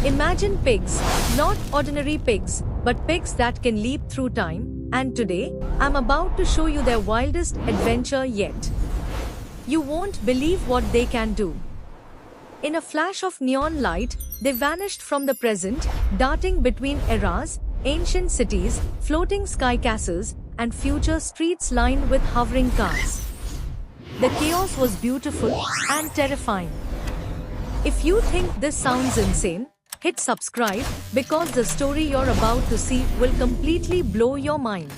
Imagine pigs, not ordinary pigs, but pigs that can leap through time, and today, I'm about to show you their wildest adventure yet. You won't believe what they can do. In a flash of neon light, they vanished from the present, darting between eras, ancient cities, floating sky castles, and future streets lined with hovering cars. The chaos was beautiful and terrifying. If you think this sounds insane, hit subscribe because the story you're about to see will completely blow your mind.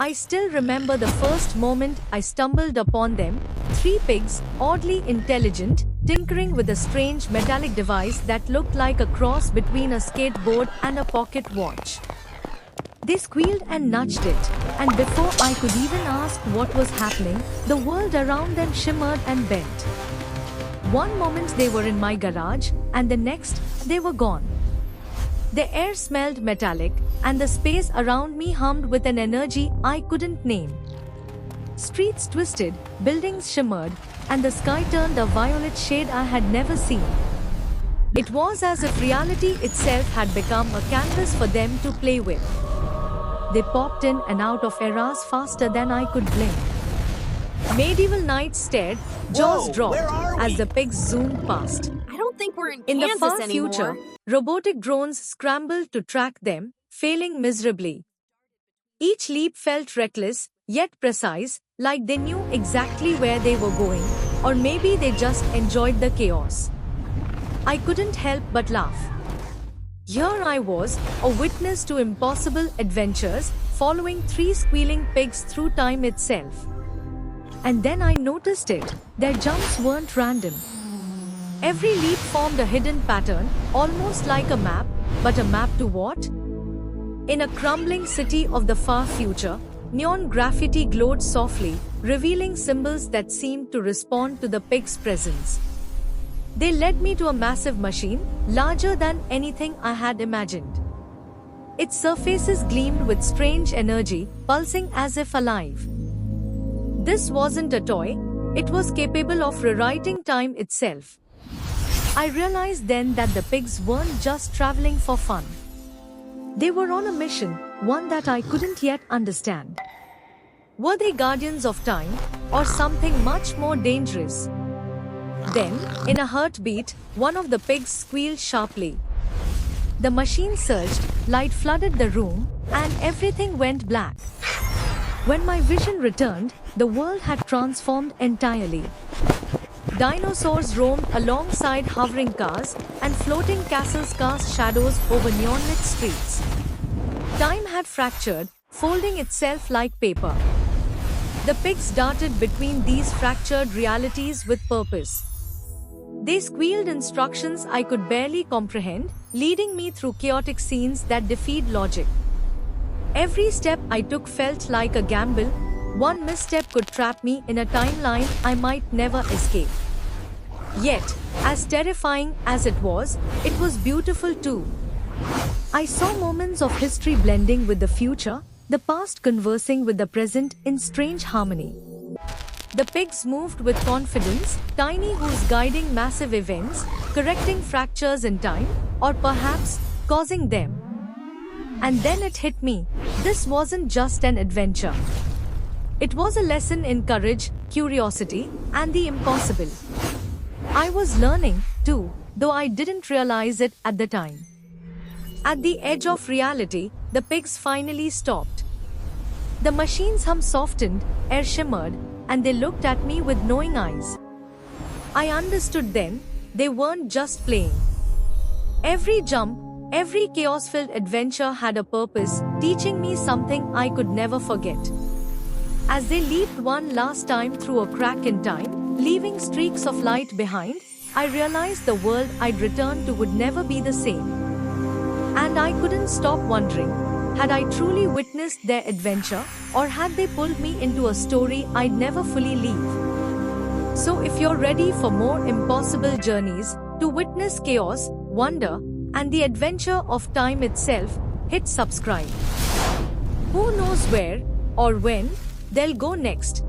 I still remember the first moment I stumbled upon them, three pigs, oddly intelligent, tinkering with a strange metallic device that looked like a cross between a skateboard and a pocket watch. They squealed and nudged it, and before I could even ask what was happening, the world around them shimmered and bent. One moment they were in my garage, and the next, they were gone. The air smelled metallic, and the space around me hummed with an energy I couldn't name. Streets twisted, buildings shimmered, and the sky turned a violet shade I had never seen. It was as if reality itself had become a canvas for them to play with. They popped in and out of eras faster than I could blink. Medieval knights stared, jaws dropped, as the pigs zoomed past. I don't think we're in In the Kansas far anymore. future, robotic drones scrambled to track them, failing miserably. Each leap felt reckless, yet precise, like they knew exactly where they were going, or maybe they just enjoyed the chaos. I couldn't help but laugh. Here I was, a witness to impossible adventures, following three squealing pigs through time itself. And then I noticed it, their jumps weren't random. Every leap formed a hidden pattern, almost like a map, but a map to what? In a crumbling city of the far future, neon graffiti glowed softly, revealing symbols that seemed to respond to the pig's presence. They led me to a massive machine, larger than anything I had imagined. Its surfaces gleamed with strange energy, pulsing as if alive. This wasn't a toy, it was capable of rewriting time itself. I realized then that the pigs weren't just traveling for fun. They were on a mission, one that I couldn't yet understand. Were they guardians of time, or something much more dangerous? Then, in a heartbeat, one of the pigs squealed sharply. The machine surged, light flooded the room, and everything went black. When my vision returned, the world had transformed entirely. Dinosaurs roamed alongside hovering cars, and floating castles cast shadows over neon-lit streets. Time had fractured, folding itself like paper. The pigs darted between these fractured realities with purpose. They squealed instructions I could barely comprehend, leading me through chaotic scenes that defied logic. Every step I took felt like a gamble. One misstep could trap me in a timeline I might never escape. Yet, as terrifying as it was beautiful too. I saw moments of history blending with the future, the past conversing with the present in strange harmony. The pigs moved with confidence, tiny hooves guiding massive events, correcting fractures in time, or perhaps causing them. And then it hit me, this wasn't just an adventure. It was a lesson in courage, curiosity, and the impossible. I was learning, too, though I didn't realize it at the time. At the edge of reality, the pigs finally stopped. The machine's hum softened, air shimmered, and they looked at me with knowing eyes. I understood then, they weren't just playing. Every jump, every chaos-filled adventure had a purpose, teaching me something I could never forget. As they leaped one last time through a crack in time, leaving streaks of light behind, I realized the world I'd returned to would never be the same. And I couldn't stop wondering, had I truly witnessed their adventure, or had they pulled me into a story I'd never fully leave? So if you're ready for more impossible journeys, to witness chaos, wonder, and the adventure of time itself, hit subscribe. Who knows where, or when, they'll go next?